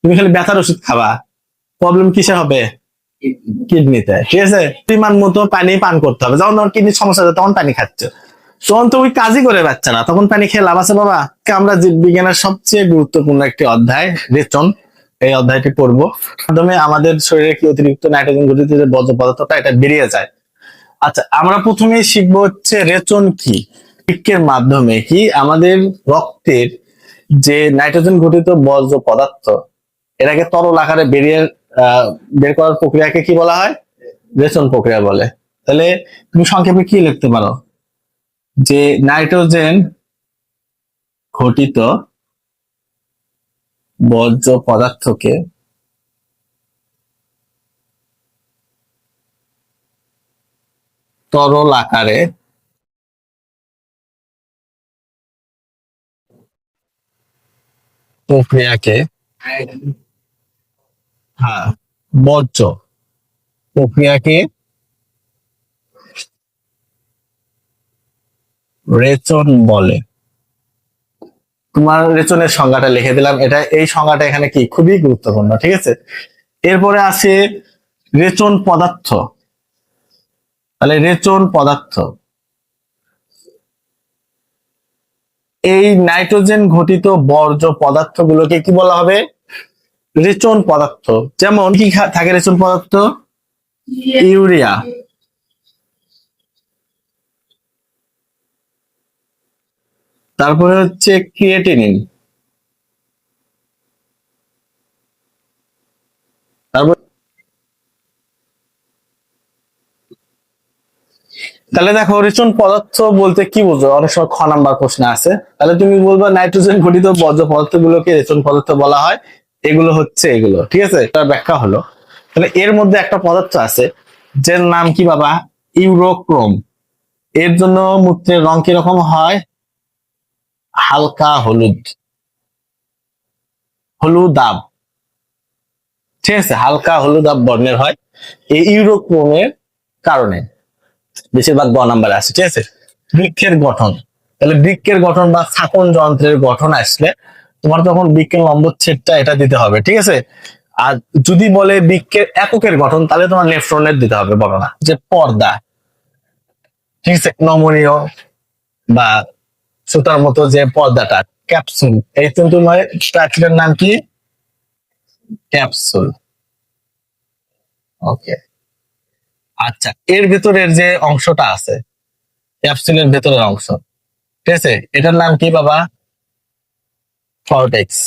তুমি খালি ব্যথার ওষুধ খাবা, প্রবলেম কিসে হবে? কিডনিতে। ঠিক আছে, পরিমাণ মতো পানি পান করতে হবে। যখন তোমার কিডনির সমস্যা হবে তখন পানি খাচ্ছ, তখন তো ওই কাজই করে পাচ্ছে না, তখন পানি খেয়ে লাভ আছে বাবা? আমরা জীববিজ্ঞানের সবচেয়ে গুরুত্বপূর্ণ একটি অধ্যায় রেচন, এই অধ্যায়টি পড়বো। মাধ্যমে আমাদের শরীরে কি অতিরিক্ত নাইট্রোজেন ঘটিত যে বর্জ্য পদার্থটা এটা বেরিয়ে যায়। আচ্ছা, আমরা প্রথমেই শিখবো হচ্ছে রেচন কি। বৃক্কের মাধ্যমে কি আমাদের রক্তের যে নাইট্রোজেন ঘটিত বর্জ্য পদার্থ এটাকে তরল আকারে বের করার প্রক্রিয়াকে কি বলা হয়? রেচন প্রক্রিয়া বলে। তাহলে তুমি সংক্ষেপে কি লিখতে পারো, যে নাইট্রোজেন ঘটিত বর্জ্য পদার্থকে তরল আকারে প্রক্রিয়াকে, হ্যাঁ, বর্জ্য প্রক্রিয়াকে রেচন বলে। তোমার রেচনের সংজ্ঞাটা লিখে দিলাম, এটা এই সংজ্ঞাটা এখানে কি খুবই গুরুত্বপূর্ণ। ঠিক আছে, এরপরে আছে রেচন পদার্থ। তাহলে রেচন পদার্থ, এই নাইট্রোজেন ঘটিত বর্জ্য পদার্থগুলোকে কি বলা হবে? রেচন পদার্থ। যেমন কি থাকে রেচন পদার্থ? ইউরিয়া, তারপরে হচ্ছে ক্রিয়েটিনিন, তারপর তাহলে দেখো রেচন পদার্থ বলতে কি বুঝো, অনেক সময় খ নাম্বার প্রশ্ন আছে। তাহলে তুমি বলবা নাইট্রোজেন ঘটিত বর্জ্য পদার্থ গুলোকে রেচন পদার্থ বলা হয়, এগুলো হচ্ছে এগুলো। ঠিক আছে, তার ব্যাখ্যা হলো, তাহলে এর মধ্যে একটা পদার্থ আছে যার নাম কি বাবা? ইউরোক্রোম। এর জন্য মূত্রের রং কিরকম হয়? হালকা হলুদ, হলুদাভ। ঠিক আছে, হালকা হলুদাভ বর্ণের হয় এই ইউরোক্রোমের কারণে। বেশিরভাগ গ নাম্বার আছে। ঠিক আছে, বৃক্ষের গঠন। তাহলে বৃক্ষের গঠন বা স্থাপন যন্ত্রের গঠন আসলে তোমার তখন বৃক্ষের লম্বচ্ছেদটা এটা দিতে হবে। ঠিক আছে, আর যদি বলে বৃক্ষের এককের গঠন তাহলে তোমার নেফ্রনের দিতে হবে বর্ণনা, যে পর্দা। ঠিক আছে, নমনীয় বা সুতার মতো যে পর্দাটা, ক্যাপসুল। এই তোমার স্ট্রাকচারের নাম কি? ক্যাপসুল। ওকে, আচ্ছা, এর ভেতরের যে অংশটা আছে, ক্যাপসুলের ভেতরের অংশ, ঠিক আছে, এটার নাম কি বাবা? কর্টেক্স।